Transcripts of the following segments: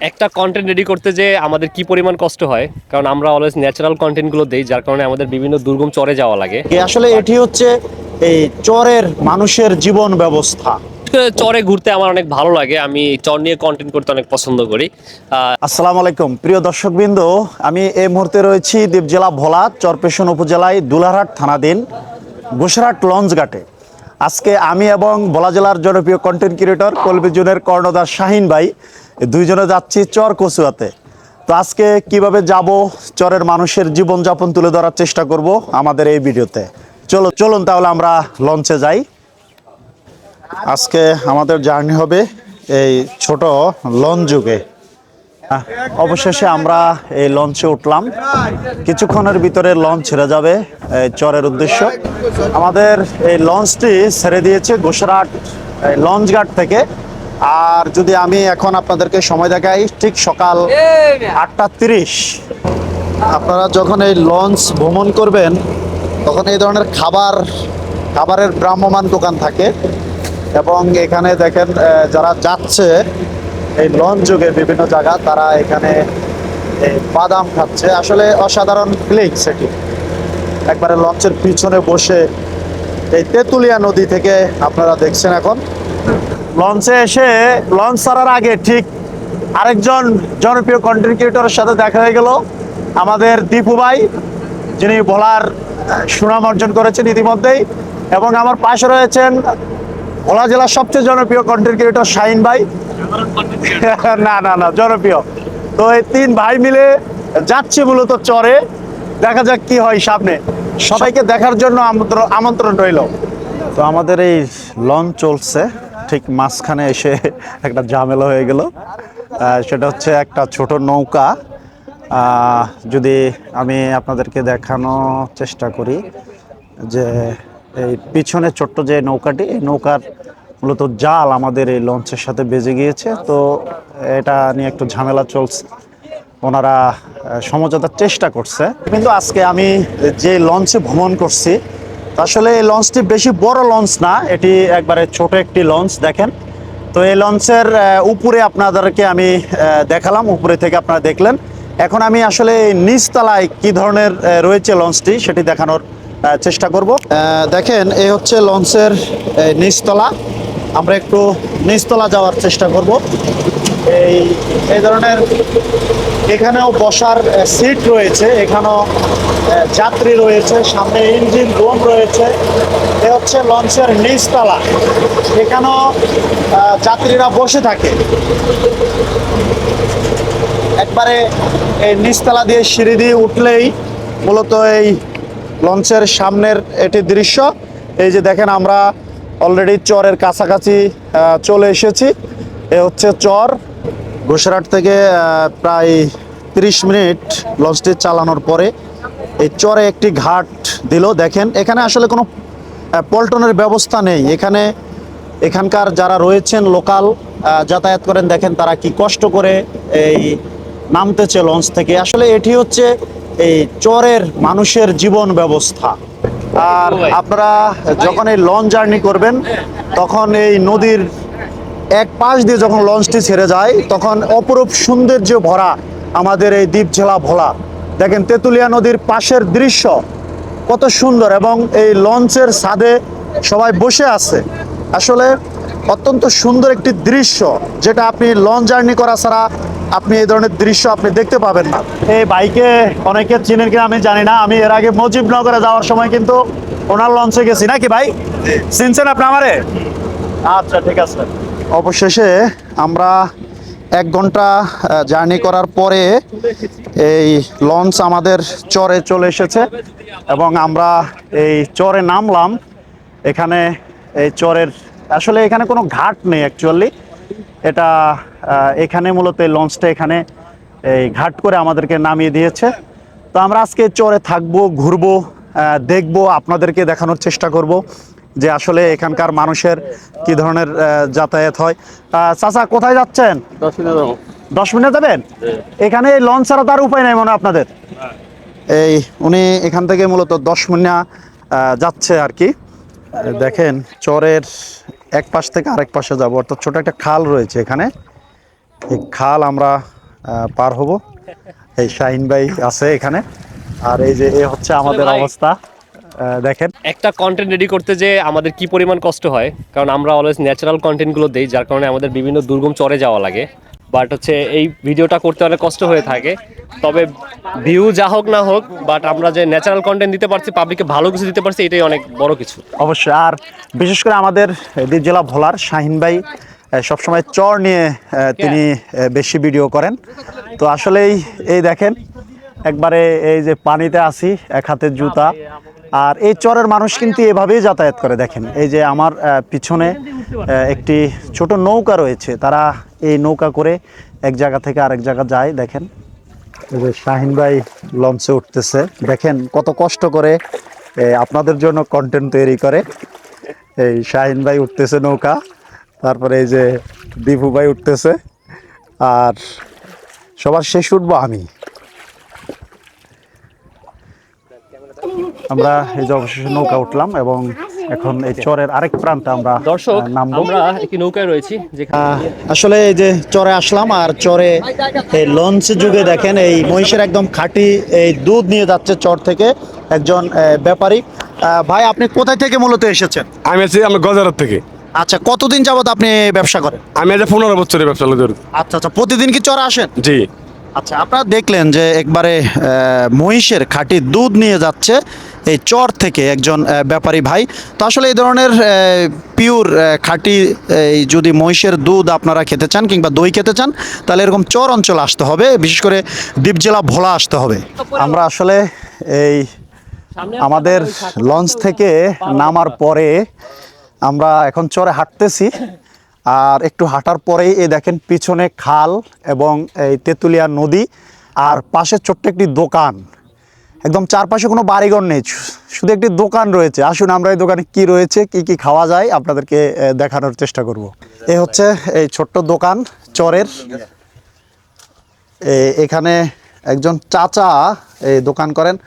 একটা content ready করতে যে আমাদের কি পরিমাণ কষ্ট হয়, কারণ আমরা অলওয়েজ ন্যাচারাল কন্টেন্টগুলো দেই, যার কারণে আমাদের বিভিন্ন দুর্গম চরে যাওয়া লাগে। আসলে এটি হচ্ছে এই চরের মানুষের জীবন ব্যবস্থা। চরে ঘুরতে আমার অনেক ভালো লাগে, আমি চর নিয়ে কন্টেন্ট করতে অনেক পছন্দ করি। আসসালামু আলাইকুম প্রিয় দর্শকবৃন্দ, আমি এই মুহূর্তে রয়েছি দ্বীপ জেলা ভোলা চরপেশন উপজেলায় দুলারহাট থানাধীন গোসরাট লঞ্চ ঘাটে। আজকে আমি এবং ভোলা জেলার জনপ্রিয় কন্টেন্ট ক্রিয়েটর কলবিজনের কর্ণধার শাহিন ভাই দুইজনে যাচ্ছি চর কচুয়াতে। তো আজকে কিভাবে যাব, চরের মানুষের জীবনযাপন তুলে ধরার চেষ্টা করব আমাদের এই ভিডিওতে। চলুন তাহলে আমরা লঞ্চে যাই। আজকে আমাদের জার্নি হবে এই ছোট লঞ্চ যুগে। অবশেষে আমরা এই লঞ্চে উঠলাম, কিছুক্ষণের ভিতরে লঞ্চ ছেড়ে যাবে চরের উদ্দেশ্য। আমাদের এই লঞ্চটি ছেড়ে দিয়েছে গোসরাট লঞ্চ ঘাট থেকে। আর যদি আমি এখন আপনাদেরকে সময় দেখাই, ঠিক সকাল 8:30। আপনারা যখন এই লঞ্চ ভ্রমণ করবেন তখন এই ধরনের খাবারের ভ্রাম্যমান দোকান থাকে, এবং এখানে দেখেন যারা যাচ্ছে এই লঞ্চ যুগে বিভিন্ন জায়গা, তারা এখানে বাদাম খাচ্ছে। আসলে অসাধারণ ফিলিংস এটি। একবারে লঞ্চের পিছনে বসে এই তেঁতুলিয়া নদী থেকে আপনারা দেখছেন। এখন লঞ্চে এসে লঞ্চ ছাড়ার আগে ঠিক আরেকজন জনপ্রিয় কন্টেন্ট ক্রিয়েটরের সাথে দেখা হয়ে গেল, আমাদের দীপু ভাই, যিনি ভোলার সুনাম অর্জন করেছেন ইতিমধ্যেই। এবং আমার পাশে রয়েছেন ভোলা জেলার সবচেয়ে জনপ্রিয় কন্টেন্ট ক্রিয়েটর শাহিন ভাই। না জনপ্রিয়। তো এই তিন ভাই মিলে যাচ্ছে মূলত চরে, দেখা যাক কি হয় সামনে। সবাইকে দেখার জন্য আমন্ত্রণ রইল। তো আমাদের এই লঞ্চ চলছে, ঠিক মাঝখানে এসে একটা ঝামেলা হয়ে গেল। সেটা হচ্ছে একটা ছোট নৌকা। যদি আমি আপনাদেরকে দেখানোর চেষ্টা করি, যে এই পিছনে ছোট্ট যে নৌকাটি, এই নৌকার মূলত জাল আমাদের এই লঞ্চের সাথে বেজে গিয়েছে। তো এটা নিয়ে একটু ঝামেলা চলছে, ওনারা সমঝোতার চেষ্টা করছে। কিন্তু আজকে আমি যে লঞ্চে ভ্রমণ করছি, আসলে এই লঞ্চটি বেশি বড় লঞ্চ না, এটি একবারে ছোট একটি লঞ্চ। দেখেন, তো এই লঞ্চের উপরে আপনাদেরকে আমি দেখালাম, উপরে থেকে আপনারা দেখলেন। এখন আমি আসলে নিচতলায় কি ধরনের রয়েছে লঞ্চটি সেটি দেখানোর চেষ্টা করব। দেখেন, এই হচ্ছে লঞ্চের নিচতলা। আমরা একটু নিচতলা যাওয়ার চেষ্টা করব। এই ধরনের এখানেও বসার সিট রয়েছে, এখানেও যাত্রী রয়েছে, সামনে ইঞ্জিন রুম রয়েছে। এ হচ্ছে লঞ্চের নিচতলা, এখানেও যাত্রীরা বসে থাকে। একবারে এই নিচতলা দিয়ে সিঁড়ি দিয়ে উঠলেই মূলত এই লঞ্চের সামনের এটি দৃশ্য। এই যে দেখেন, আমরা অলরেডি চরের কাছাকাছি চলে এসেছি। এ হচ্ছে চর। গোসরাট থেকে প্রায় 30 মিনিট লঞ্চটি চালানোর পরে এই চরে একটি ঘাট দিল। দেখেন, এখানে আসলে কোনো পল্টনের ব্যবস্থা নেই। এখানকার যারা রয়েছেন লোকাল যাতায়াত করেন, দেখেন তারা কি কষ্ট করে এই নামতেছে লঞ্চ থেকে। আসলে এটি হচ্ছে এই চরের মানুষের জীবন ব্যবস্থা। আর আপনারা যখন এই লঞ্চ জার্নি করবেন, তখন এই নদীর এক পাশ দিয়ে যখন লঞ্চটি ছেড়ে যায়, তখন অপরূপ সৌন্দর্য ভরা আমাদের এই দ্বীপ জেলা ভোলা। দেখেন, তেঁতুলিয়া নদীর পাশের দৃশ্য কত সুন্দর, এবং এই লঞ্চের ছাদে সবাই বসে আছে। আসলে অত্যন্ত সুন্দর একটি দৃশ্য, যেটা আপনি লঞ্চ জার্নি করা ছাড়া আপনি এই ধরনের দৃশ্য আপনি দেখতে পাবেন না। এই বাইকে অনেকে চিনেন কিনা আমি জানি না, আমি এর আগে মুজিবনগরে যাওয়ার সময় কিন্তু ওনার লঞ্চে গেছি। নাকি ভাই, চিনছেন আপনি আমারে? আচ্ছা, ঠিক আছে। অবশেষে আমরা 1 ঘন্টা জার্নি করার পরে এই লঞ্চ আমাদের চরে চলে এসেছে, এবং আমরা এই চরে নামলাম। এখানে এই চরের আসলে এখানে কোনো ঘাট নেই অ্যাকচুয়ালি। এটা এখানে মূলত এই লঞ্চটা এখানে এই ঘাট করে আমাদেরকে নামিয়ে দিয়েছে। তো আমরা আজকে চরে থাকবো, ঘুরবো, দেখবো, আপনাদেরকে দেখানোর চেষ্টা করব যে আসলে এখানকার মানুষের কি ধরনের যাতায়াত হয়। চাচা, কোথায় যাচ্ছেন? 10 মিনিট যাবেন? এখানে লঞ্চ ছাড়া তার উপায় নাই মনে হয় আপনাদের? এই উনি এখান থেকে মূলত 10 মিনিট যাচ্ছে আর কি। দেখেন, চরের এক পাশ থেকে আরেক পাশে যাবো, অর্থাৎ ছোট একটা খাল রয়েছে এখানে। এই খাল আমরা পার হব। এই শাহিন ভাই আছে এখানে, আর এই যে এ হচ্ছে আমাদের ভাই, অবস্থা। দেখেন একটা কন্টেন্ট রেডি করতে যে আমাদের কি পরিমাণ কষ্ট হয়, কারণ আমরা অলওয়েজ ন্যাচারাল কন্টেন্টগুলো দেই, যার কারণে আমাদের বিভিন্ন দুর্গম চরে যাওয়া লাগে। বাট হচ্ছে এই ভিডিওটা করতে অনেক কষ্ট হয়ে থাকে। তবে ভিউ যা হোক না হোক, বাট আমরা যে ন্যাচারাল কন্টেন্ট দিতে পারছি, পাবলিককে ভালো কিছু দিতে পারছি, এটাই অনেক বড় কিছু। অবশ্যই। আর বিশেষ করে আমাদের দ্বীপ জেলা ভোলার শাহিন ভাই সবসময় চর নিয়ে তিনি বেশি ভিডিও করেন। তো আসলেই এই দেখেন একবারে এই যে পানিতে আছি, এক হাতে জুতা, আর এই চরের মানুষ কিন্তু এভাবেই যাতায়াত করে। দেখেন এই যে আমার পিছনে একটি ছোট নৌকা রয়েছে, তারা এই নৌকা করে এক জায়গা থেকে আরেক জায়গা যায়। দেখেন এই যে শাহিন ভাই লঞ্চে উঠতেছে, দেখেন কত কষ্ট করে আপনাদের জন্য কন্টেন্ট তৈরি করে। এই শাহিন ভাই উঠতেছে নৌকা, তারপরে এই যে দীপু ভাই উঠতেছে, আর সবার শেষ উঠবো আমি। আমরা এই যে অবশেষে নৌকা উঠলাম এবং এখন এই চরের আরেক প্রান্তে আমরা দর্শক, নামবো। আমরা একটি নৌকায় রয়েছি যেখানে আসলে এই যে চরে আসলাম, আর চরে এই লঞ্চ যুগে দেখেন এই মহিষের একদম খাঁটি এই দুধ নিয়ে যাচ্ছে চর থেকে একজন ব্যাপারী। ভাই, আপনি কোথায় থেকে মূলত এসেছেন? আমি আছি আমার গজারাত থেকে। আচ্ছা, কতদিন যাবত আপনি ব্যবসা করেন? আমি আজ 15 বছরের ব্যবসা লোক। আচ্ছা আচ্ছা, প্রতিদিন কি চরে আসেন? জি। আচ্ছা, আপনারা দেখলেন যে একবারে মহিষের খাঁটি দুধ নিয়ে যাচ্ছে এই চর থেকে একজন ব্যাপারী ভাই। তো আসলে এই ধরনের পিওর খাঁটি এই যদি মহিষের দুধ আপনারা খেতে চান কিংবা দই খেতে চান, তাহলে এরকম চর অঞ্চল আসতে হবে, বিশেষ করে দ্বীপ জেলা ভোলা আসতে হবে। আমরা আসলে এই আমাদের লঞ্চ থেকে নামার পরে আমরা এখন চরে হাঁটতেছি, আর একটু হাঁটার পরেই এই দেখেন পিছনে খাল এবং এই তেঁতুলিয়া নদী, আর পাশে ছোট্ট একটি দোকান। একদম চারপাশে কোনো বাড়িঘর নেই, শুধু একটি দোকান রয়েছে। আসুন আমরা এই দোকানে কি রয়েছে, কি কি খাওয়া যায় আপনাদেরকে দেখানোর চেষ্টা করব। এই হচ্ছে এই ছোট্ট দোকান চরের। এখানে একজন চাচা এই দোকান করেন।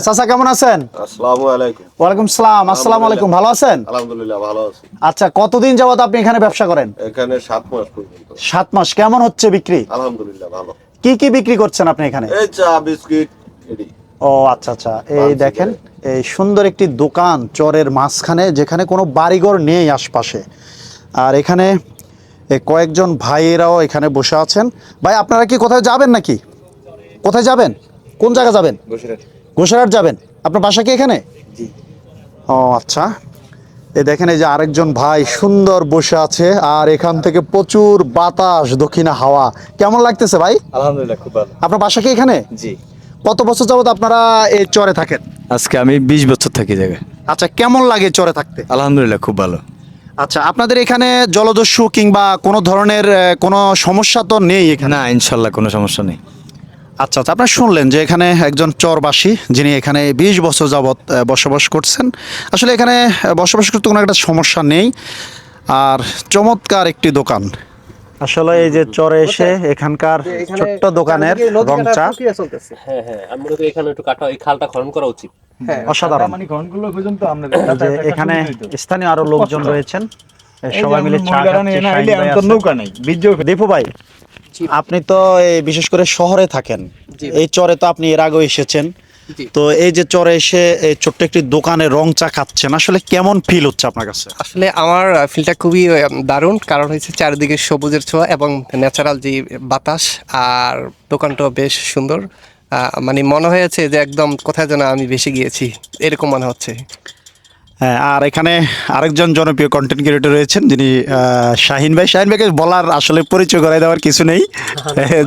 চাচা কেমন আছেন? আসসালামু আলাইকুম। ওয়ালাইকুম সালাম। আসসালামু আলাইকুম, ভালো আছেন? আলহামদুলিল্লাহ ভালো আছি। আচ্ছা, কতদিন যাবত আপনি এখানে ব্যবসা করেন? এখানে 7 মাস পর্যন্ত। 7 মাস। কেমন হচ্ছে বিক্রি? আলহামদুলিল্লাহ ভালো। কি কি বিক্রি করছেন আপনি এখানে? এই চা বিস্কিট এডি। ও আচ্ছা আচ্ছা, এই দেখেন এই সুন্দর একটি দোকান চরের মাঝখানে, যেখানে কোনো বাড়িঘর নেই আশপাশে। আর এখানে কয়েকজন ভাইয়েরাও এখানে বসে আছেন। ভাই, আপনারা কি কোথায় যাবেন নাকি? কোথায় যাবেন? কোন জায়গা যাবেন? গোসারহাট যাবেন। আপনার বাসা কি এখানে? ও আচ্ছা। এই দেখেন এই যে আরেকজন ভাই সুন্দর বসে আছে, আর এখান থেকে প্রচুর বাতাস, দক্ষিণা হাওয়া। কেমন লাগতেছে ভাই? আলহামদুলিল্লাহ খুব ভালো। আপনার বাসা কি এখানে? জি। কত বছর যাবত আপনারা এই চরে থাকেন? আজকে আমি 20 বছর থাকি জায়গায়। আচ্ছা, কেমন লাগে চরে থাকতে? আলহামদুলিল্লাহ খুব ভালো। আচ্ছা, আপনাদের এখানে জলদস্যু কিংবা কোনো ধরনের কোনো সমস্যা তো নেই এখানে? না, ইনশাল্লাহ কোনো সমস্যা নেই। আচ্ছা আচ্ছা, আপনারা শুনলেন যে এখানে একজন চরবাসী, যিনি এখানে 20 বছর যাবৎ বসবাস করছেন। আসলে এখানে বসবাস করতে কোনো একটা সমস্যা নেই, আর চমৎকার একটি দোকান। আসলে এই যে চরে এসে এখানকার ছোট্ট দোকানের রং চা হ্যাঁ হ্যাঁ, আমি মনে করি এখানে একটু কাটা, এই খালটা খনন করা উচিত। অসাধারণ। যে এখানে স্থানীয় আরো লোকজন রয়েছেন, সবাই মিলে চা খাচ্ছে। শাহিন ভাই আছে। দীপু ভাই, আপনি তো এই বিশেষ করে শহরে থাকেন, এই চরে তো আপনি এর আগেও এসেছেন। তো এই যে চরে এসে এই ছোট্ট একটি দোকানে রং চা খাচ্ছেন, আসলে কেমন ফিল হচ্ছে আপনার কাছে? আসলে আমার ফিলটা খুবই দারুণ, কারণ হচ্ছে চারিদিকে সবুজের ছোঁয়া এবং ন্যাচারাল যে বাতাস, আর দোকানটাও বেশ সুন্দর। মানে মনে হয়েছে যে একদম কোথায় যেন আমি বেশি গিয়েছি, এরকম মনে হচ্ছে। হ্যাঁ, আর এখানে আরেকজন জনপ্রিয় কন্টেন্ট ক্রিয়েটর রয়েছেন, যিনি শাহিন ভাই। শাহিন ভাইকে বলার আসলে পরিচয় করাই দেওয়ার কিছু নেই,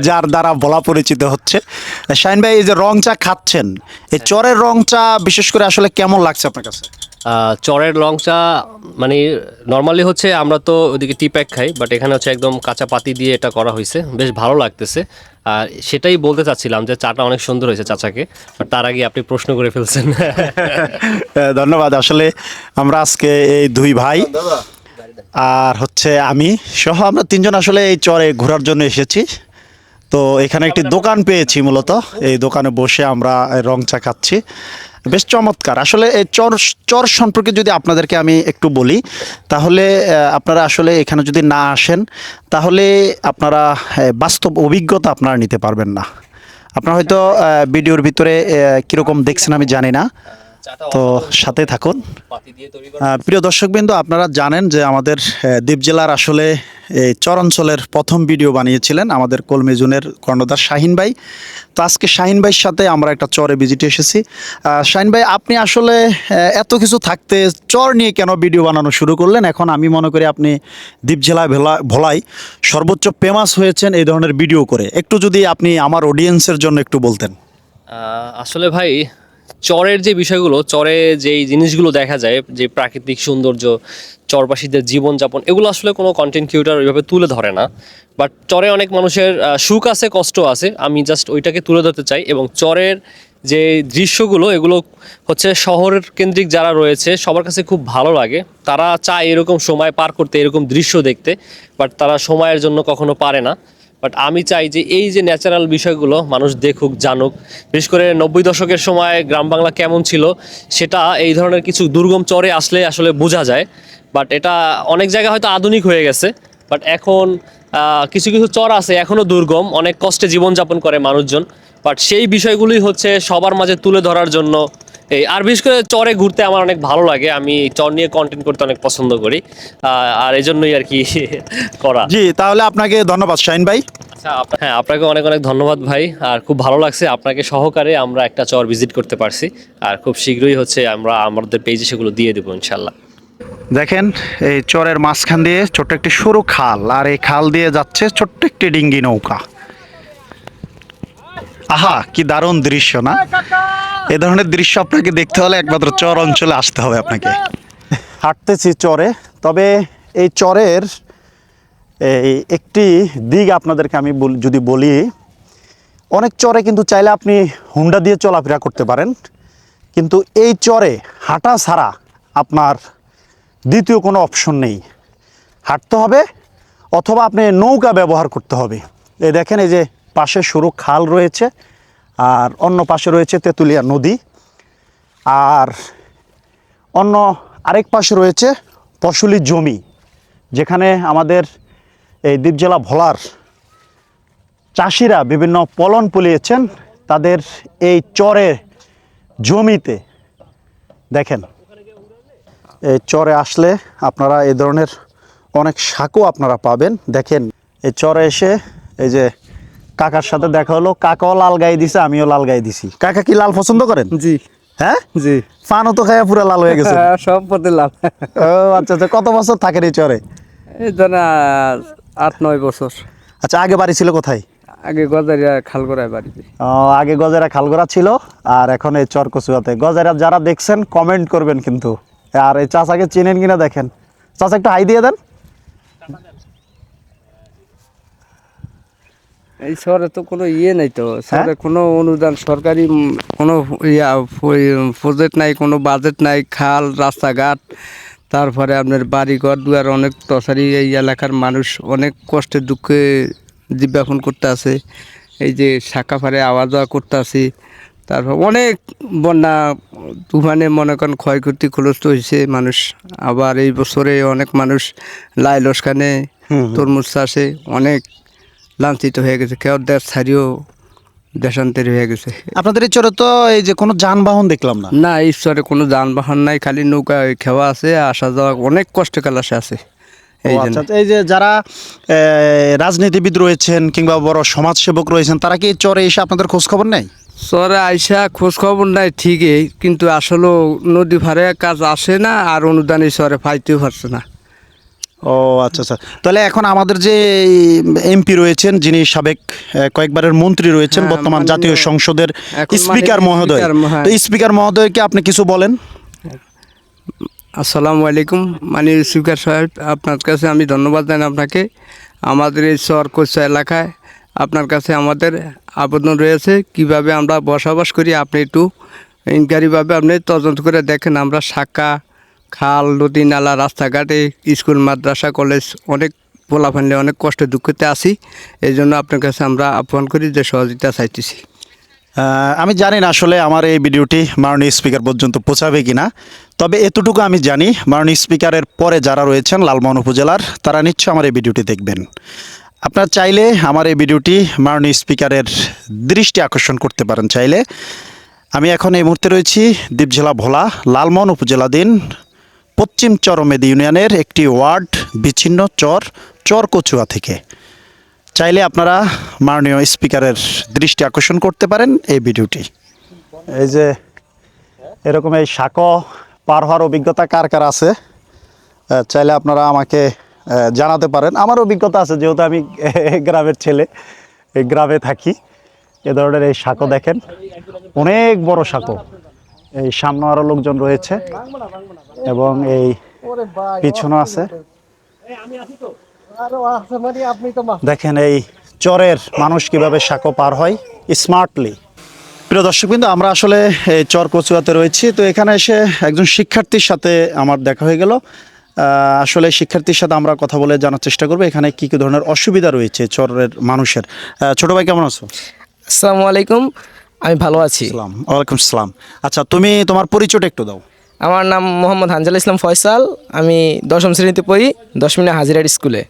যার দ্বারা বলা পরিচিত হচ্ছে। শাহিন ভাই, এই যে রং চা খাচ্ছেন, এই চরের রং চা বিশেষ করে আসলে কেমন লাগছে আপনার কাছে? চরের লং চা মানে নর্মালি হচ্ছে আমরা তো ওইদিকে টি প্যাক খাই, বাট এখানে হচ্ছে একদম কাঁচা পাতি দিয়ে এটা করা হয়েছে, বেশ ভালো লাগতেছে। আর সেটাই বলতে চাচ্ছিলাম যে চাটা অনেক সুন্দর হয়েছে চাচাকে, বাট তার আগে আপনি প্রশ্ন করে ফেলছেন। ধন্যবাদ। আসলে আমরা আজকে এই দুই ভাই আর হচ্ছে আমি সহ আমরা তিনজন আসলে এই চরে ঘোরার জন্য এসেছি। তো এখানে একটি দোকান পেয়েছি, মূলত এই দোকানে বসে আমরা রং চা খাচ্ছি। বেশ চমৎকার। আসলে এই চর চর সম্পর্কে যদি আপনাদেরকে আমি একটু বলি, তাহলে আপনারা আসলে এখানে যদি না আসেন, তাহলে আপনারা বাস্তব অভিজ্ঞতা আপনারা নিতে পারবেন না। আপনারা হয়তো ভিডিওর ভিতরে কীরকম দেখছেন আমি জানি না, তো সাথে থাকুন। প্রিয় দর্শকবৃন্দ, আপনারা জানেন যে আমাদের দ্বীপ জেলার আসলে এই চর অঞ্চলের প্রথম ভিডিও বানিয়েছিলেন আমাদের কলমেজুনের কর্ণধার শাহিন ভাই। তো আজকে শাহিন ভাইয়ের সাথে আমরা একটা চরে ভিজিটে এসেছি। শাহিন ভাই, আপনি আসলে এত কিছু থাকতে চর নিয়ে কেন ভিডিও বানানো শুরু করলেন? এখন আমি মনে করি আপনি দ্বীপ জেলায় ভোলায় সর্বোচ্চ ফেমাস হয়েছেন এই ধরনের ভিডিও করে। একটু যদি আপনি আমার অডিয়েন্সের জন্য একটু বলতেন। আসলে ভাই, চরের যে বিষয়গুলো, চরে যেই জিনিসগুলো দেখা যায়, যে প্রাকৃতিক সৌন্দর্য, চরবাসীদের জীবনযাপন, এগুলো আসলে কোনো কন্টেন্ট ক্রিয়েটর ওইভাবে তুলে ধরে না। বাট চরে অনেক মানুষের সুখ আছে, কষ্ট আছে, আমি জাস্ট ওইটাকে তুলে ধরতে চাই। এবং চরের যে দৃশ্যগুলো, এগুলো হচ্ছে শহর কেন্দ্রিক যারা রয়েছে সবার কাছে খুব ভালো লাগে। তারা চায় এরকম সময় পার করতে, এরকম দৃশ্য দেখতে, বাট তারা সময়ের জন্য কখনো পারে না। বাট আমি চাই যে এই যে ন্যাচারাল বিষয়গুলো মানুষ দেখুক, জানুক। বিশেষ করে 90 দশকের সময় গ্রাম বাংলা কেমন ছিল, সেটা এই ধরনের কিছু দুর্গম চরে আসলে আসলে বোঝা যায়। বাট এটা অনেক জায়গায় হয়তো আধুনিক হয়ে গেছে, বাট এখন কিছু কিছু চর আছে এখনও দুর্গম, অনেক কষ্টে জীবনযাপন করে মানুষজন। বাট সেই বিষয়গুলোই হচ্ছে সবার মাঝে তুলে ধরার জন্য আর বিশেষ করে চরে ঘুরতে আমার অনেক ভালো লাগে। আমি চর নিয়ে কন্টেন্ট করতে অনেক পছন্দ করি, আর এই জন্যই আর কি করা। জি, তাহলে আপনাকে ধন্যবাদ শাহিন ভাই। আচ্ছা, হ্যাঁ, আপনাকে অনেক অনেক ধন্যবাদ ভাই। আর খুব ভালো লাগছে আপনাকে সহকারে আমরা একটা চর ভিজিট করতে পারছি। আর খুব শীঘ্রই হচ্ছে আমরা আমাদের পেজে সেগুলো দিয়ে দেবো ইনশাল্লাহ। দেখেন, এই চরের মাঝখান দিয়ে ছোট্ট একটি সরু খাল, আর এই খাল দিয়ে যাচ্ছে ছোট্ট একটি ডিঙ্গি নৌকা। আহা, কি দারুণ দৃশ্য না? এ ধরনের দৃশ্য আপনাকে দেখতে হলে একমাত্র চর অঞ্চলে আসতে হবে আপনাকে। হাঁটতেছি চরে, তবে এই চরের এই একটি দিক আপনাদেরকে আমি যদি বলি, অনেক চরে কিন্তু চাইলে আপনি হুন্ডা দিয়ে চলাফেরা করতে পারেন, কিন্তু এই চরে হাঁটা ছাড়া আপনার দ্বিতীয় কোনো অপশন নেই। হাঁটতে হবে অথবা আপনি নৌকা ব্যবহার করতে হবে। এই দেখেন, এই যে পাশে সরু খাল রয়েছে, আর অন্য পাশে রয়েছে তেঁতুলিয়া নদী, আর অন্য আরেক পাশে রয়েছে ফসলি জমি, যেখানে আমাদের এই দ্বীপ জেলা ভোলার চাষিরা বিভিন্ন ফলন ফলিয়েছেন তাদের এই চরে জমিতে। দেখেন, এই চরে আসলে আপনারা এই ধরনের অনেক শাকও আপনারা পাবেন। দেখেন, এই চরে এসে এই যে কাকার সাথে দেখা হলো, কাকাও লাল গায়ে দিছে, আমিও লাল গায়ে দিছি। কাকা কি লাল পছন্দ করেন? জি, হ্যাঁ জি, পানও তো খাইয়া পুরো লাল হয়ে গেছে। সব পথে লাভ। ও আচ্ছা আচ্ছা, কত বছর থাকেন এই চরে? এই ধরেন 8-9 বছর। আচ্ছা, আগে বাড়ি ছিল কোথায়? আগে গজারিয়া খালগড়ায় বাড়িতে। আগে গজেরা খালগড়া ছিল, আর এখন এই চর কচুয়াতে। গজেরা যারা দেখছেন কমেন্ট করবেন কিন্তু। আর এই চাচাকে চিনেন কিনা দেখেন। চাচা একটু হাই দিয়ে দেন। এই শহরে তো কোনো ইয়ে নাই, তো শহরে কোনো অনুদান, সরকারি কোনো প্রজেক্ট নাই, কোনো বাজেট নাই। খাল, রাস্তাঘাট, তারপরে আপনার বাড়িঘর দুয়ার অনেক তসারি। এই এলাকার মানুষ অনেক কষ্টে দুঃখে জীবযাপন করতে আছে। এই যে শাখা ফারে আওয়া যাওয়া করতে আছি। তারপর অনেক বন্যা তুফানে মনে করেন ক্ষয়ক্ষতি ক্ষতিগ্রস্ত হয়েছে মানুষ। আবার এই বছরে অনেক মানুষ লাই লস্কানে তরমুজ চাষে অনেক লাঞ্ছিত হয়ে গেছে। কেউ দেশ ছাড়িয়েও দেশান্তরী হয়ে গেছে। আপনাদের এই চরে তো এই যে কোনো যানবাহন দেখলাম না। না, এই চরে কোনো যানবাহন নাই, খালি নৌকা খেওয়া আছে, আসা যাওয়া অনেক কষ্ট কালাসে আছে। এই জন্য আচ্ছা, এই যে যারা রাজনীতিবিদ রয়েছেন কিংবা বড় সমাজসেবক রয়েছেন, তারা কি এই চরে এসে আপনাদের খোঁজ খবর নেয়? চরে আইসা খোঁজ খবর নাই ঠিকই, কিন্তু আসলে নদী ফারে কাজ আসে না, আর অনুদান এই চরে পাইতেও পারছে না। ও আচ্ছা আচ্ছা, তাহলে এখন আমাদের যে এমপি রয়েছেন, যিনি সাবেক কয়েকবারের মন্ত্রী রয়েছেন, হ্যাঁ, বর্তমান মাননীয় জাতীয় সংসদের এখন স্পিকার মাননীয় মহোদয়, স্পিকার, হ্যাঁ। তো স্পিকার মহোদয়কে আপনি কিছু বলেন। আসসালামু আলাইকুম। মাননীয় স্পিকার সাহেব, আপনার কাছে আমি ধন্যবাদ জানাই আপনাকে। আমাদের এই চর কচুয়া এলাকায় আপনার কাছে আমাদের আবেদন রয়েছে, কিভাবে আমরা বসবাস করি আপনি একটু ইনকোয়ারিভাবে আপনি তদন্ত করে দেখেন। আমরা শাখা, খাল, নদী, নালা, রাস্তাঘাটে, স্কুল, মাদ্রাসা, কলেজ অনেক পোলাফানলে অনেক কষ্টে দুঃখতে আছি, এই জন্য আপনার কাছে আমরা আহ্বান করি যে সহযোগিতা চাইতেছি। আমি জানি না আসলে আমার এই ভিডিওটি মাননীয় স্পিকার পর্যন্ত পৌঁছাবে কিনা, তবে এতটুকু আমি জানি মাননীয় স্পিকারের পরে যারা রয়েছেন লালমোহন উপজেলার তারা নিশ্চয়ই আমার এই ভিডিওটি দেখবেন। আপনারা চাইলে আমার এই ভিডিওটি মাননীয় স্পিকারের দৃষ্টি আকর্ষণ করতে পারেন চাইলে। আমি এখন এই মুহূর্তে রয়েছি দ্বীপ জেলা ভোলা লালমোহন উপজেলাধীন পশ্চিম চরমেদি ইউনিয়নের একটি ওয়ার্ড বিচ্ছিন্ন চর কচুয়া থেকে। চাইলে আপনারা মাননীয় স্পিকারের দৃষ্টি আকর্ষণ করতে পারেন এই ভিডিওটি। এই যে এরকম এই সাঁকো পার হওয়ার অভিজ্ঞতা কার কার আছে চাইলে আপনারা আমাকে জানাতে পারেন। আমার অভিজ্ঞতা আছে, যেহেতু আমি গ্রামের ছেলে, এই গ্রামে থাকি। এ ধরনের এই সাঁকো দেখেন, অনেক বড় সাঁকো। এই সামনে আরও লোকজন রয়েছে এবং এই পিছনে আছে। দেখেন এই চরের মানুষ কিভাবে সাঁকো পার হয় স্মার্টলি। প্রিয় দর্শকবৃন্দ, আমরা আসলে এই চর কচুয়াতে রয়েছি। তো এখানে এসে একজন শিক্ষার্থীর সাথে আমার দেখা হয়ে গেল। আসলে শিক্ষার্থীর সাথে আমরা কথা বলে জানার চেষ্টা করবো এখানে কী কী ধরনের অসুবিধা রয়েছে চরের মানুষের। ছোট ভাই কেমন আছো? আসসালামু আলাইকুম, আমি ভালো আছি। ওয়ালাইকুম আসসালাম। আচ্ছা, তুমি তোমার পরিচয়টা একটু দাও। আমার নাম মোহাম্মদ হানজাল ইসলাম ফয়সাল, আমি 10ম শ্রেণীতে পড়ি 10 মিনিট হাজিরার স্কুলে।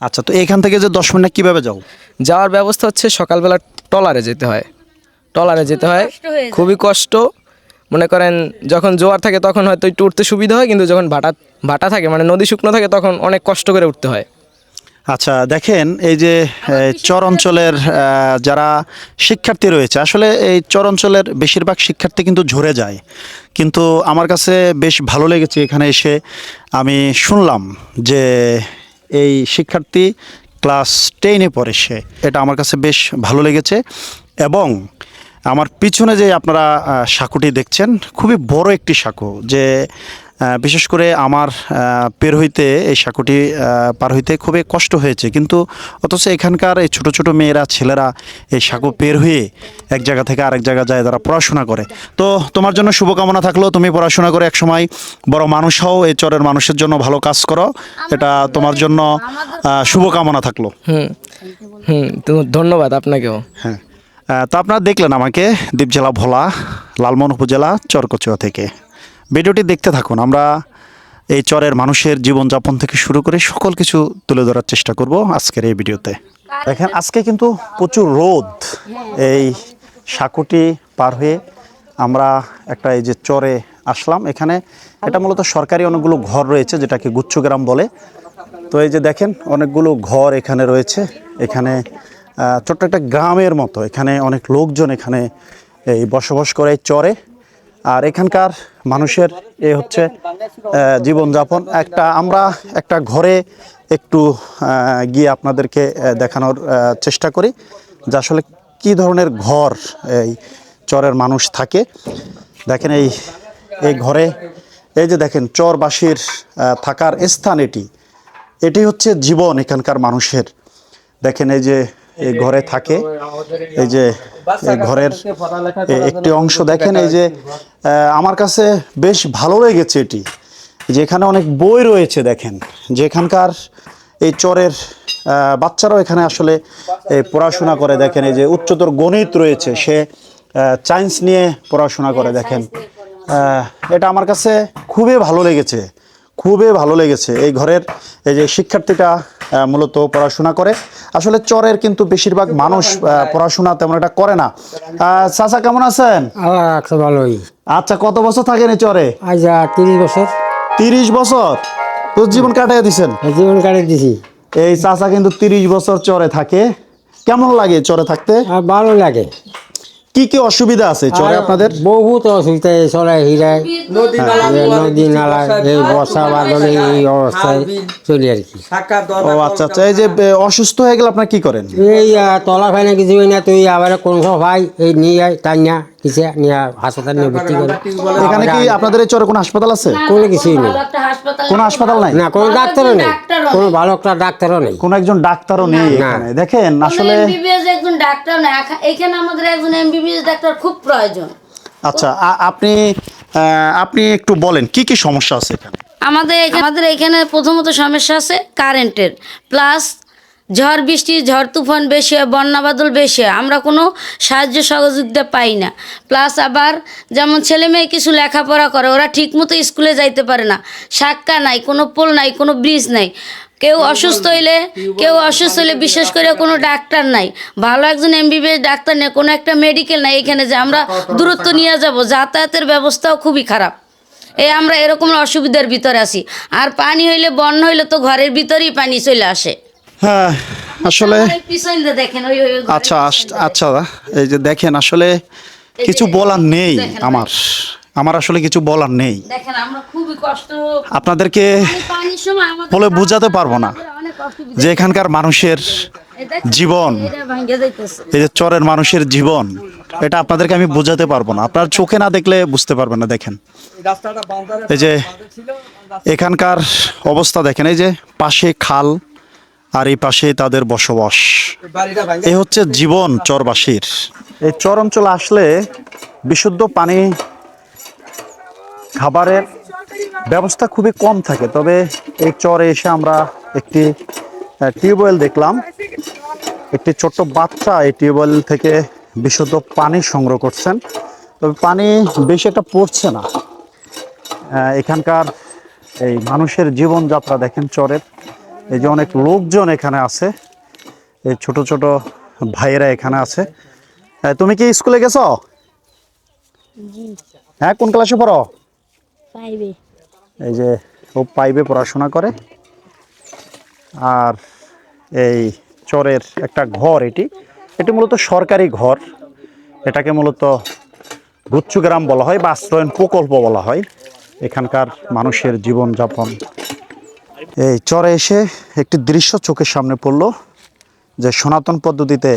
আচ্ছা, তো এখান থেকে যে 10 মিনিট কীভাবে যাও? যাওয়ার ব্যবস্থা হচ্ছে সকালবেলা ট্রলারে যেতে হয়, খুবই কষ্ট। মনে করেন যখন জোয়ার থাকে তখন হয়তো একটু উঠতে সুবিধা হয়, কিন্তু যখন ভাটা থাকে মানে নদী শুকনো থাকে তখন অনেক কষ্ট করে উঠতে হয়। আচ্ছা, দেখেন এই যে চর অঞ্চলের যারা শিক্ষার্থী রয়েছে, আসলে এই চর অঞ্চলের বেশিরভাগ শিক্ষার্থী কিন্তু ঝরে যায়। কিন্তু আমার কাছে বেশ ভালো লেগেছে এখানে এসে আমি শুনলাম যে এই শিক্ষার্থী ক্লাস 10-এ পড়ে সে, এটা আমার কাছে বেশ ভালো লেগেছে। এবং আমার পিছনে যে আপনারা সাঁকোটি দেখছেন, খুবই বড় একটি সাঁকো, যে বিশেষ করে আমার পের হইতে এই সাঁকোটি পার হইতে খুবই কষ্ট হয়েছে। কিন্তু অথচ এখানকার এই ছোট ছোট মেয়েরা ছেলেরা এই সাঁকো পের হয়ে এক জায়গা থেকে আরেক জায়গা যায়, তারা পড়াশোনা করে। তো তোমার জন্য শুভকামনা থাকলো, তুমি পড়াশোনা করে একসময় বড় মানুষ হও, এই চরের মানুষের জন্য ভালো কাজ করো, এটা তোমার জন্য শুভকামনা থাকলো। তো ধন্যবাদ আপনাকেও। হ্যাঁ, তো আপনারা দেখলেন আমাকে দ্বীপ জেলা ভোলা লালমোহন উপজেলা চরকচুয়া থেকে। ভিডিওটি দেখতে থাকুন, আমরা এই চরের মানুষের জীবনযাপন থেকে শুরু করে সকল কিছু তুলে ধরার চেষ্টা করব আজকের এই ভিডিওতে। দেখেন আজকে কিন্তু প্রচুর রোদ। এই সাঁকোটি পার হয়ে আমরা একটা এই যে চরে আসলাম। এখানে এটা মূলত সরকারি অনেকগুলো ঘর রয়েছে, যেটাকে গুচ্ছগ্রাম বলে। তো এই যে দেখেন অনেকগুলো ঘর এখানে রয়েছে। এখানে ছোট্ট একটা গ্রামের মতো, এখানে অনেক লোকজন এখানে এই বসবাস করে চরে। আর এখানকার মানুষের এ হচ্ছে জীবনযাপন। আমরা একটা ঘরে একটু গিয়ে আপনাদেরকে দেখানোর চেষ্টা করি যে আসলে কী ধরনের ঘর এই চরের মানুষ থাকে। দেখেন এই ঘরে এই যে দেখেন চরবাসীর থাকার স্থান, এটি হচ্ছে জীবন এখানকার মানুষের। দেখেন এই যে এই ঘরে থাকে, এই যে এই ঘরের একটি অংশ দেখেন। এই যে আমার কাছে বেশ ভালো লেগেছে এটি, যে এখানে অনেক বই রয়েছে। দেখেন যে এখানকার এই চরের বাচ্চারাও এখানে আসলে পড়াশোনা করে। দেখেন এই যে উচ্চতর গণিত রয়েছে, সে সায়েন্স নিয়ে পড়াশোনা করে। দেখেন এটা আমার কাছে খুবই ভালো লেগেছে, খুবই ভালো লেগেছে। এই ঘরের এই যে শিক্ষার্থীটা মূলত পড়াশোনা করে। আসলে চরের কিন্তু বেশিরভাগ মানুষ পড়াশোনা তেমন একটা করে না। চাচা কেমন আছেন? ভালোই। আচ্ছা, কত বছর থাকেন এই চরে? আজ 30 বছর। 30 বছর তো জীবন কাটিয়ে দিছেন? জীবন কাটিয়ে দিছি। এই চাচা কিন্তু 30 বছর চরে থাকে। কেমন লাগে চরে থাকতে? ভালো লাগে। কি কি অসুবিধা আছে চরে আপনাদের? বহুত অসুবিধা চলে হিরায়, নদী নালা, এই বর্ষা বাদলে এই অবস্থায় চলি আর কি। ও আচ্ছা আচ্ছা। এই যে অসুস্থ হয়ে গেলে আপনারা কি করেন? এই তলা ফাইনা কিছু না, তুই আবার কোন সব ভাই এই নিয়ে যায়, তাই না কিছু নিয়ে হাসপাতাল নিয়ে ভর্তি করে। এখানে কি আপনাদের এই চরে কোনো হাসপাতাল আছে? কোনো কিছুই নেই, কোনো হাসপাতাল নাই, না কোনো ডাক্তারও নেই, কোনো ভালো একটা ডাক্তারও নেই, কোনো একজন ডাক্তারও নেই এখানে। দেখেন আসলে এমবিবিএস একজন ডাক্তার না, এখানে আমাদের একজন এমবিবিএস ডাক্তার খুব প্রয়োজন। আচ্ছা, আপনি একটু বলেন কি কি সমস্যা আছে এখানে? আমাদের এখানে প্রথমত সমস্যা আছে কারেন্টের, প্লাস ঝড় বৃষ্টি ঝড় তুফান বেশি হয়, বন্যা বাদল বেশি হয়, আমরা কোনো সাহায্য সহযোগিতা পাই না। প্লাস আবার যেমন ছেলে মেয়ে কিছু লেখাপড়া করে, ওরা ঠিকমতো স্কুলে যাইতে পারে না, সাক্কা নাই, কোনো পোল নাই, কোনো ব্রিজ নাই। কেউ অসুস্থ হইলে বিশেষ করে কোনো ডাক্তার নাই, ভালো একজন এমবিবিএস ডাক্তার নেই, কোনো একটা মেডিকেল নাই এখানে যে আমরা দূরত্ব নিয়ে যাব, যাতায়াতের ব্যবস্থাও খুবই খারাপ। আমরা এরকম অসুবিধার ভিতরে আছি। আর পানি হইলে, বন্যা হইলে তো ঘরের ভিতরেই পানি চলে আসে। হ্যাঁ আসলে পিছনে দেখেন আচ্ছা আচ্ছা, এই যে দেখেন আসলে কিছু বলার নেই, আমার আসলে কিছু বলার নেই। দেখেন আমরা খুবই কষ্ট, আপনাদেরকে পানির সময় আমাদের বলে বোঝাতে পারবো না অনেক অসুবিধা। যে এখানকার মানুষের জীবন, এটা ভাঙ্গে যাইতেছে। এই যে চরের মানুষের জীবন, এটা আপনাদেরকে আমি বোঝাতে পারবো না, আপনার চোখে না দেখলে বুঝতে পারবেন না। দেখেন এই যে এখানকার অবস্থা, দেখেন এই যে পাশে খাল আর এই পাশে তাদের বসবাস, এই হচ্ছে জীবন চরবাসীর। এই চর অঞ্চলে আসলে বিশুদ্ধ পানি, খাবারের ব্যবস্থা খুবই কম থাকে। তবে এই চরে এসে আমরা একটি টিউবওয়েল দেখলাম, একটি ছোট্ট বাচ্চা এই টিউবওয়েল থেকে বিশুদ্ধ পানি সংগ্রহ করছেন। তবে পানি বেশি একটা পড়ছে না। এখানকার এই মানুষের জীবনযাত্রা দেখেন চরের, এই যে অনেক লোকজন এখানে আছে, এই ছোট ছোট ভাইয়েরা এখানে আছে। তুমি কি স্কুলে গেছো? হ্যাঁ, কোন ক্লাসে পড়ো? এই যে ও 5-এ পড়াশোনা করে। আর এই চরের একটা ঘর, এটি মূলত সরকারি ঘর। এটাকে মূলত গুচ্ছু গ্রাম বলা হয় বা আশ্রয়ন প্রকল্প বলা হয়। এখানকার মানুষের জীবনযাপন, এই চরে এসে একটি দৃশ্য চোখের সামনে পড়লো, যে সনাতন পদ্ধতিতে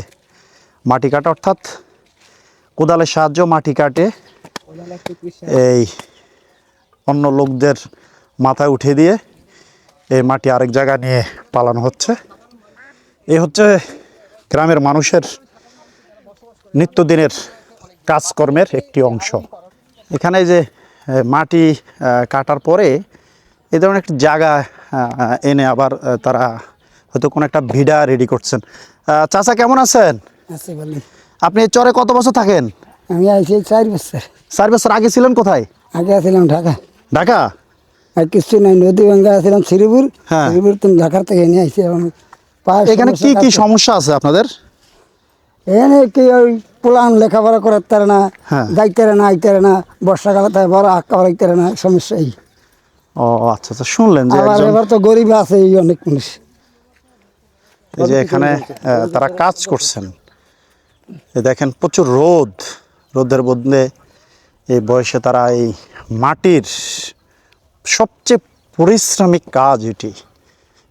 মাটি কাটা, অর্থাৎ কোদালের সাহায্য মাটি কাটে এই অন্য লোকদের মাথায় উঠে দিয়ে এই মাটি আরেক জায়গায় নিয়ে পালানো হচ্ছে। এই হচ্ছে গ্রামের মানুষের নিত্যদিনের কাজকর্মের একটি অংশ। এখানে যে মাটি কাটার পরে এই ধরনের একটি জায়গা এনে আবার তারা হয়তো কোনো একটা ভিড়া রেডি করছেন। চাচা কেমন আছেন? আপনি এই চরে কত বছর থাকেন? আমি আইছি 4 বছর। 4 বছর আগে ছিলেন কোথায়? আগে ছিলাম ঢাকা। ঢাকা? আর কিছু নাই, নদী ভাঙ্গা ছিলাম শ্রীপুর। হ্যাঁ। শ্রীপুর তো ঢাকার থেকে নিয়ে আইছি। এখানে কি কি সমস্যা আছে আপনাদের? এখানে কি ওই পোলান লেখাপড়া করার তারে না, হ্যাঁ। যাইতে না আইতে না, বর্ষাকালে তাই বড় আক্কা বাড়াইতে না, সমস্যা এই। ও আচ্ছা আচ্ছা, শুনলেন যে আবার একজন, এবার তো গরিব আছে এই অনেক মানুষ। এই যে এখানে তারা কাজ করছেন, এই দেখেন প্রচুর রোদের মধ্যে এই বয়সে তারা এই মাটির সবচেয়ে পরিশ্রমিক কাজ এটি,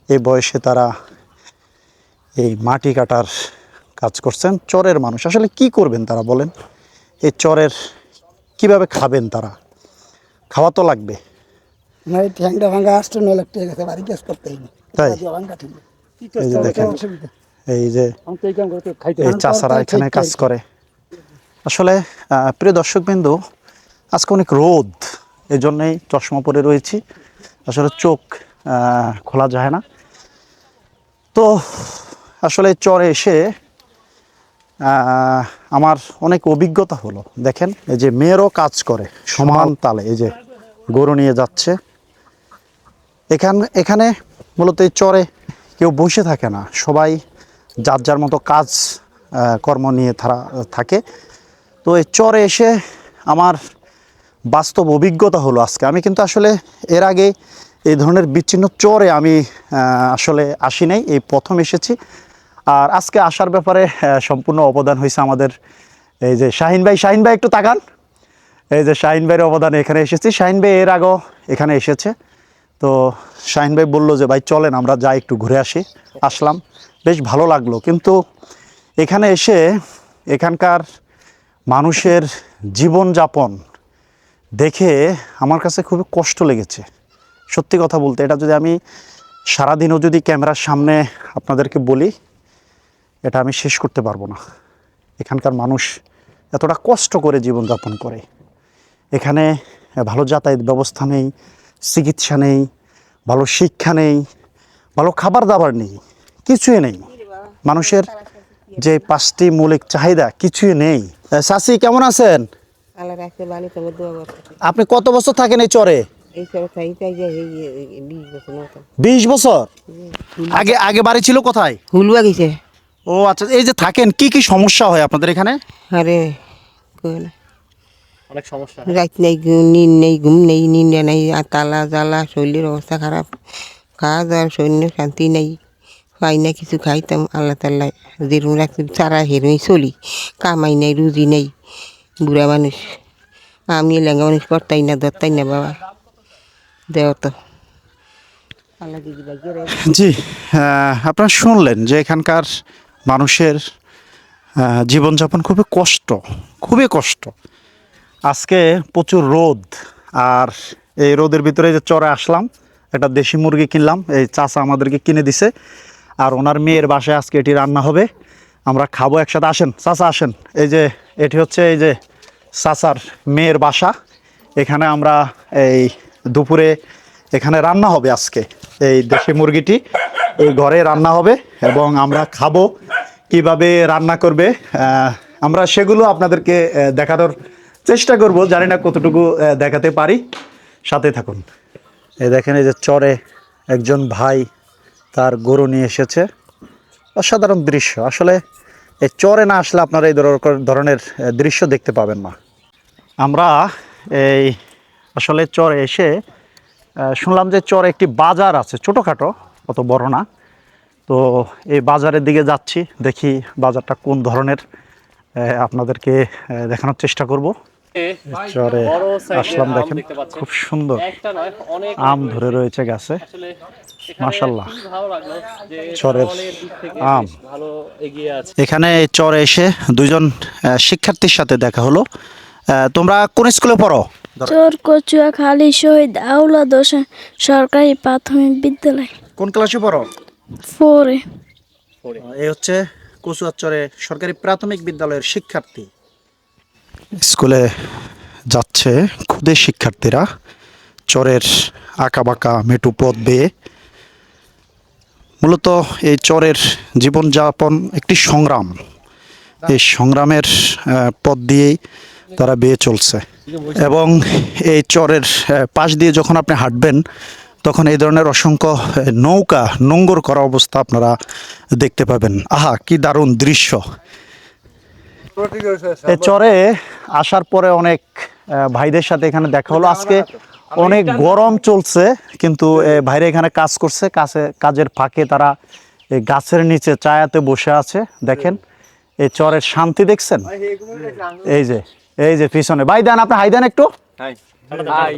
এই বয়সে তারা এই মাটি কাটার কাজ করছেন। চরের মানুষ আসলে কি করবেন তারা বলেন? এই চরের কিভাবে খাবেন তারা? খাওয়া তো লাগবে, আমার এই ঠ্যাংটা ভাঙ্গা 8-9 লাখ টাকা গেছে, বাড়ি কাজ করতে হয়নি। তাই এই যে দেখেন, এই যে এই চাষারা এখানে কাজ করে। আসলে প্রিয় দর্শকবৃন্দ, আজকে অনেক রোদ, এই জন্যেই চশমা পরে রয়েছি, আসলে চোখ খোলা যায় না। তো আসলে চরে এসে আমার অনেক অভিজ্ঞতা হলো। দেখেন এই যে মেয়েরও কাজ করে সমান তালে, এই যে গরু নিয়ে যাচ্ছে। এখানে মূলত এই চরে কেউ বসে থাকে না, সবাই যার যার মতো কাজ কর্ম নিয়ে তারা থাকে। তো এই চরে এসে আমার বাস্তব অভিজ্ঞতা হলো আজকে। আমি কিন্তু আসলে এর আগে এই ধরনের বিচ্ছিন্ন চরে আমি আসলে আসি নাই, এই প্রথম এসেছি। আর আজকে আসার ব্যাপারে সম্পূর্ণ অবদান হয়েছে আমাদের এই যে শাহিন ভাই একটু তাকান। এই যে শাহিন ভাইয়ের অবদানে এখানে এসেছি। শাহিন ভাই এর আগেও এখানে এসেছে। তো শাহিন ভাই বললো যে ভাই চলেন আমরা যাই একটু ঘুরে আসি। আসলাম, বেশ ভালো লাগলো। কিন্তু এখানে এসে এখানকার মানুষের জীবনযাপন দেখে আমার কাছে খুবই কষ্ট লেগেছে, সত্যি কথা বলতে। এটা যদি আমি সারাদিনও যদি ক্যামেরার সামনে আপনাদেরকে বলি, এটা আমি শেষ করতে পারবো না। এখানকার মানুষ এতটা কষ্ট করে জীবনযাপন করে, এখানে ভালো যাতায়াত ব্যবস্থা নেই, চিকিৎসা নেই, ভালো শিক্ষা নেই, ভালো খাবার দাবার নেই, কিছুই নেই। মানুষের যে 5টি মৌলিক চাহিদা কিছুই নেই। চাচি কেমন আছেন? আপনি কত বছর থাকেন এই চরে? 20 বছর। আগে আগে বাড়ি ছিল কোথায়? হুলুয়া গেছে। ও আচ্ছা, এই যে থাকেন কি কি সমস্যা হয় আপনাদের এখানে? আরে অনেক সমস্যা। রাত নেই, নিন নেই, ঘুম নেই, নিন্দা নেই, আর তালা জ্বালা, শরীরের অবস্থা খারাপ, খাওয়া দাওয়ার শরীরে শান্তি নেই, পাই না কিছু খাইতাম। আল্লাহ তাল্লাহ যেরকম রাখছি সারা হেরমই চলি, কামাই নেই, রুজি নেই, বুড়া মানুষ, আমি লেঙ্গা মানুষ করতাই না, ধরতাই না বাবা, দেও তো আল্লাহ দিদি ভাই। জি, আপনারা শুনলেন যে এখানকার মানুষের জীবনযাপন খুবই কষ্ট, খুবই কষ্ট। আজকে প্রচুর রোদ, আর এই রোদের ভিতরে যে চরে আসলাম, একটা দেশি মুরগি কিনলাম, এই চাচা আমাদেরকে কিনে দিছে, আর ওনার মেয়ের বাসায় আজকে এটি রান্না হবে, আমরা খাবো একসাথে। আসেন চাচা আসেন, এই যে এটি হচ্ছে এই যে চাচার মেয়ের বাসা, এখানে আমরা এই দুপুরে এখানে রান্না হবে আজকে, এই দেশি মুরগিটি এই ঘরে রান্না হবে এবং আমরা খাবো। কিভাবে রান্না করবে আমরা সেগুলো আপনাদেরকে দেখানোর চেষ্টা করব, জানি না কতটুকু দেখাতে পারি, সাথে থাকুন। এই দেখেন, এই যে চরে একজন ভাই তার গরু নিয়ে এসেছে, অসাধারণ দৃশ্য। আসলে এই চরে না আসলে আপনারা এই ধরনের দৃশ্য দেখতে পাবেন না। আমরা এই আসলে চরে এসে শুনলাম যে চরে একটি বাজার আছে, ছোটোখাটো, অত বড় না। তো এই বাজারের দিকে যাচ্ছি, দেখি বাজারটা কোন ধরনের, আপনাদেরকে দেখানোর চেষ্টা করব। চরে আসলাম, দেখেন খুব সুন্দর আম ধরে রয়েছে গাছে, মাশাআল্লাহ, চরের আম। এখানে চরে এসে দুজন শিক্ষার্থীর সাথে দেখা হলো। তোমরা কোন স্কুলে পড়ো? চর কচুয়া খালি শহীদ আউলাদ হোসেন সরকারি প্রাথমিক বিদ্যালয়। কোন ক্লাসে পড়ো? 4 এ। এই হচ্ছে কচুয়াচরে সরকারি প্রাথমিক বিদ্যালয়ের শিক্ষার্থী। স্কুলে যাচ্ছে খুদে শিক্ষার্থীরা চরের আঁকাবাঁকা মেটু পথ বেয়ে। মূলত এই চরের জীবনযাপন একটি সংগ্রাম, এই সংগ্রামের পথ দিয়েই তারা বেয়ে চলছে। এবং এই চরের পাশ দিয়ে যখন আপনি হাঁটবেন তখন এই ধরনের অসংখ্য নৌকা নোঙ্গর করা অবস্থা আপনারা দেখতে পাবেন। আহা, কি দারুণ দৃশ্য! এই চরে আসার পরে অনেক ভাইদের সাথে এখানে দেখা হলো। আজকে অনেক গরম চলছে, কিন্তু ভাইরা এখানে কাজ করছে, কাজের ফাঁকে তারা এই গাছের নিচে ছায়াতে বসে আছে। দেখেন এই চরের শান্তি দেখছেন? এই যে পিছনে ভাই দেন, আপনি হাই দেন একটু,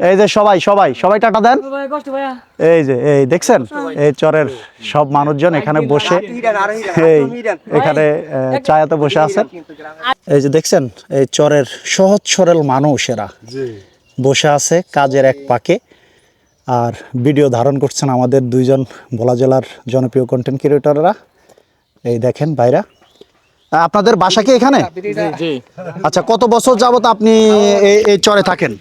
এই যে সবাই টাটা দেন। এই দেখছেন এই চরের সব মানুষজন এখানে বসে এখানে ছায়াতে বসে আছেন। এই যে দেখছেন এই চরের সহজ সরল মানুষেরা বসে আছে কাজের এক পাকে, আর ভিডিও ধারণ করছেন আমাদের দুইজন ভোলা জেলার জনপ্রিয় কন্টেন্ট ক্রিয়েটররা। এই দেখেন ভাইরা, আপনাদের বাসা কি এখানে? আচ্ছা, কত বছর যাবত আপনি এই চরে থাকেন?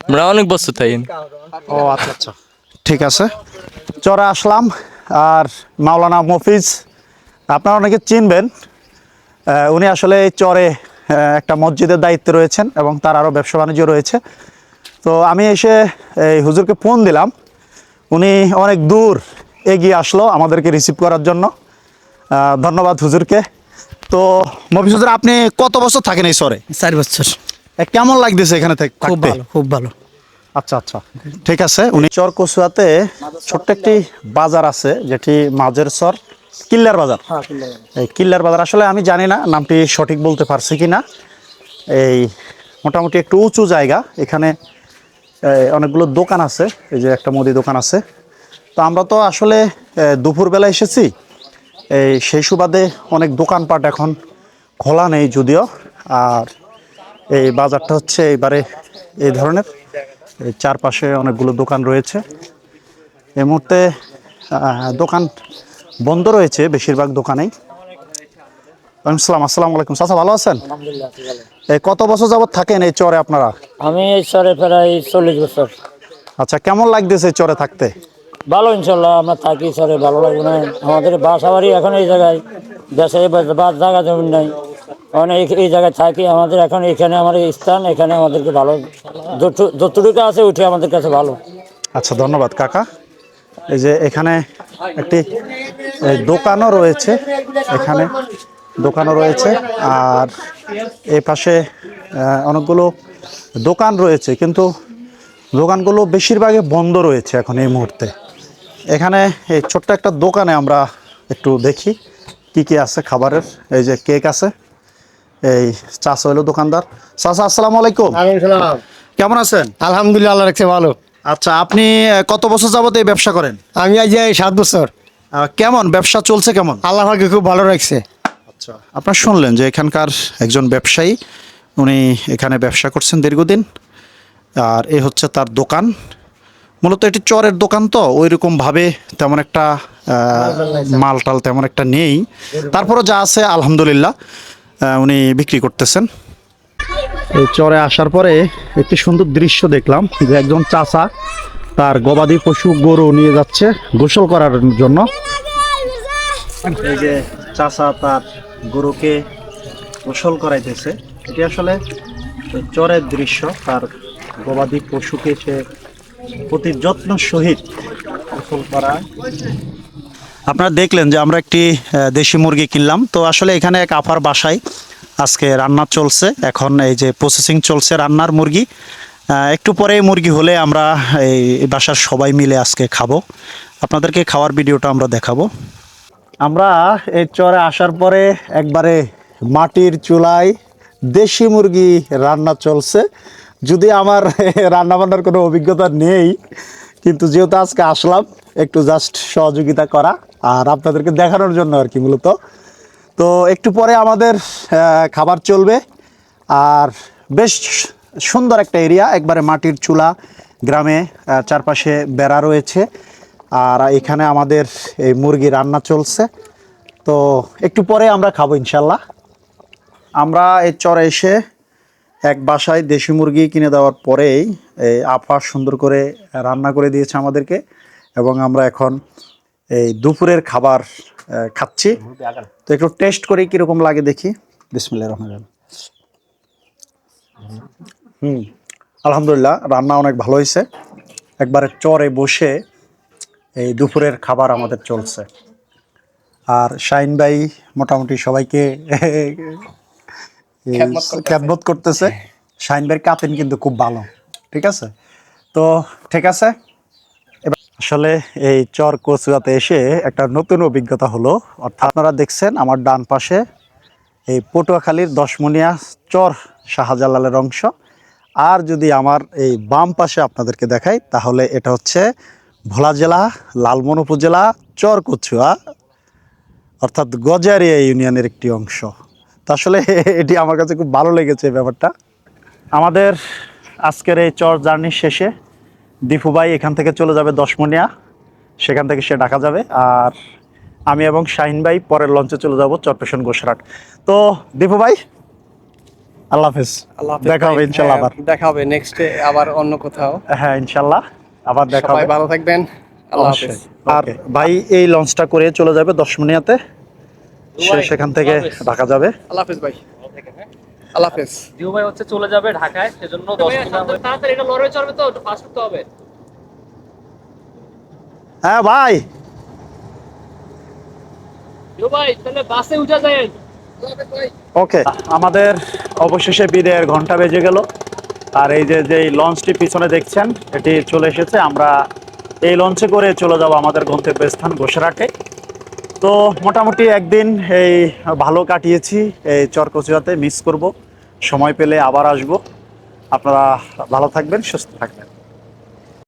আমরা অনেক বছর থাকি। ও আচ্ছা, ঠিক আছে। চরে আসলাম, আর মাওলানা মফিজ আপনারা অনেকে চিনবেন, উনি আসলে এই চরে একটা মসজিদের দায়িত্বে রয়েছেন এবং তার আরও ব্যবসা বাণিজ্য রয়েছে। তো আমি এসে এই হুজুরকে ফোন দিলাম, উনি অনেক দূর এগিয়ে আসলো আমাদেরকে রিসিভ করার জন্য। ধন্যবাদ হুজুরকে। তো মফিজ হুজুর, আপনি কত বছর থাকেন এই চরে? 4 বছর। কেমন লাগতেছে এখানে থাকতে? খুব ভালো। আচ্ছা, ঠিক আছে। উনি চর কচুয়াতে ছোট্ট একটি বাজার আছে, যেটি মাঝের চর কিল্লার বাজার। এই কিল্লার বাজার আসলে আমি জানি না নামটি সঠিক বলতে পারছি কি না। এই মোটামুটি একটু উঁচু জায়গা, এখানে অনেকগুলো দোকান আছে, এই যে একটা মুদি দোকান আছে। তো আমরা তো আসলে দুপুরবেলা এসেছি, সেই সুবাদে অনেক দোকানপাট এখন খোলা নেই যদিও। আর এই বাজারটা হচ্ছে এবারে এই ধরনের, এই চারপাশে অনেকগুলো দোকান রয়েছে। এই মুহূর্তে দোকান বন্ধ রয়েছে বেশিরভাগ দোকানেই। আসসালামু আলাইকুম। চাচা ভালো আছেন? এই কত বছর যাবত থাকেন এই চরে আপনারা? আমি এই চরে প্রায় 40 বছর। আচ্ছা, কেমন লাগতেছে চরে থাকতে? ভালো, ইনশাল্লাহ আমরা থাকি স্যার, ভালো লাগবে না? আমাদের বাসা বাড়ি এখন এই জায়গায়, দেশে জায়গা জমি নাই, অনেক এই জায়গায় থাকি। আমাদের এখন এখানে আমাদের স্থান, এখানে আমাদেরকে ভালো যতটুকু আছে উঠে আমাদের কাছে ভালো। আচ্ছা, ধন্যবাদ কাকা। এই যে এখানে একটি দোকানও রয়েছে, এখানে দোকানও রয়েছে, আর এই পাশে অনেকগুলো দোকান রয়েছে, কিন্তু দোকানগুলো বেশিরভাগই বন্ধ রয়েছে এখন এই মুহূর্তে। এখানে এই ছোট্ট একটা দোকানে আমরা একটু দেখি কি কি আছে খাবারের। এই যে কেক আছে, এই চাচা হইলো দোকানদার। চাচা, আসসালামু আলাইকুম। কেমন আছেন? আলহামদুলিল্লাহ, আল্লাহ রাখছে ভালো। আচ্ছা, আপনি কত বছর যাবত এই ব্যবসা করেন? আমি আজ 7 বছর। কেমন ব্যবসা চলছে, কেমন? আল্লাহ আমাকে খুব ভালো রাখছে। আচ্ছা, আপনারা শুনলেন যে এখানকার একজন ব্যবসায়ী, উনি এখানে ব্যবসা করছেন দীর্ঘদিন, আর এই হচ্ছে তার দোকান। মূলত এটি চরের দোকান, তো ওইরকমভাবে তেমন একটা মালটাল তেমন একটা নেই, তারপরে যা আছে আলহামদুলিল্লাহ উনি বিক্রি করতেছেন। এই চরে আসার পরে একটি সুন্দর দৃশ্য দেখলাম যে একজন চাচা তার গবাদি পশু গরু নিয়ে যাচ্ছে গোসল করার জন্য। এই যে চাচা তার গরুকে গোসল করাইতেছে, এটি আসলে চরের দৃশ্য। তার গবাদি পশুকে সে অতি যত্ন সহিত গোসল করা। আপনারা দেখলেন যে আমরা একটি দেশি মুরগি কিনলাম। তো আসলে এখানে এক আপার বাসায় আজকে রান্না চলছে, এখন এই যে প্রসেসিং চলছে রান্নার মুরগি। একটু পরে মুরগি হলে আমরা এই বাসার সবাই মিলে আজকে খাবো, আপনাদেরকে খাওয়ার ভিডিওটা আমরা দেখাবো। আমরা এই চরে আসার পরে একবারে মাটির চুলায় দেশি মুরগি রান্না চলছে। যদি আমার রান্নাবান্নার কোনো অভিজ্ঞতা নেই, কিন্তু যেহেতু আজকে আসলাম একটু জাস্ট সহযোগিতা করা আর আপনাদেরকে দেখানোর জন্য আর কি মূলত। তো একটু পরে আমাদের খাবার চলবে, আর বেশ সুন্দর একটা এরিয়া, একবারে মাটির চুলা, গ্রামে চারপাশে বেড়া রয়েছে, আর এখানে আমাদের এই মুরগি রান্না চলছে। তো একটু পরে আমরা খাবো ইনশাল্লাহ। আমরা এই চরে এসে এক বাসায় দেশি মুরগি কিনে দেওয়ার পরেই এই আপা সুন্দর করে রান্না করে দিয়েছে আমাদেরকে, এবং আমরা এখন এই দুপুরের খাবার খাচ্ছি। তো একটু টেস্ট করি কীরকম লাগে দেখি। বিসমিল্লাহির রহমানির রহিম। আলহামদুলিল্লাহ, রান্না অনেক ভালো হয়েছে। একবারে চরে বসে এই দুপুরের খাবার আমাদের চলছে, আর শাহিন ভাই মোটামুটি সবাইকে খেদমত করতেছে। শাহিন ভাইয়ের কাতেন কিন্তু খুব ভালো, ঠিক আছে? তো ঠিক আছে, এবার আসলে এই চর কচুয়াতে এসে একটা নতুন অভিজ্ঞতা হলো। অর্থাৎ আপনারা দেখছেন আমার ডান পাশে এই পটুয়াখালীর দশমনিয়া চর শাহজালালের অংশ, আর যদি আমার এই বাম পাশে আপনাদেরকে দেখাই তাহলে এটা হচ্ছে ভোলা জেলা লালমন উপজেলা চর কচুয়া, অর্থাৎ গজারিয়া ইউনিয়নের একটি অংশ। তো আসলে এটি আমার কাছে খুব ভালো লেগেছে ব্যাপারটা। আমাদের আজকের এই চর জার্নির শেষে দীপু ভাই এখান থেকে চলে যাবে দশমনিয়া, সেখান থেকে সে ঢাকা যাবে, আর আমি এবং শাহিন ভাই পরের লঞ্চে চলে যাব চরপেশন গোসরাট। তো দীপু ভাই, আল্লাহ হাফেজ। দেখা হবে ইনশাল্লাহ, আবার দেখা হবে নেক্সটে, আবার অন্য কোথাও। হ্যাঁ ইনশাল্লাহ আবার দেখা হবে। ভালো থাকবেন, আল্লাহ হাফেজ। আর ভাই এই লঞ্চটা করে চলে যাবে দশমনিয়াতে, সে সেখান থেকে ঢাকা যাবে। আল্লাহ হাফেজ ভাই, আল্লাহ হাফেজ। দিউ ভাই হচ্ছে চলে যাবে ঢাকায়, সেজন্য 10 দিন তাড়াতাড়ি এটা লড়াই চলবে, তো একটু ফাস্ট করতে হবে। হ্যাঁ ভাই, দিউ ভাই তাহলে বাসে উঠে যান। ওকে, আমাদের অবশেষে বিদায়ের ঘন্টা বেজে গেল, আর এই যে লঞ্চটি পিছনে দেখছেন এটি চলে এসেছে। আমরা এই লঞ্চে করে চলে যাব আমাদের গন্তব্যস্থান গোসরাটে। তো মোটামুটি একদিন এই ভালো কাটিয়েছি এই চরকচুয়াতে, মিস করব, সময় পেলে আবার আসব। আপনারা ভালো থাকবেন, সুস্থ থাকবেন।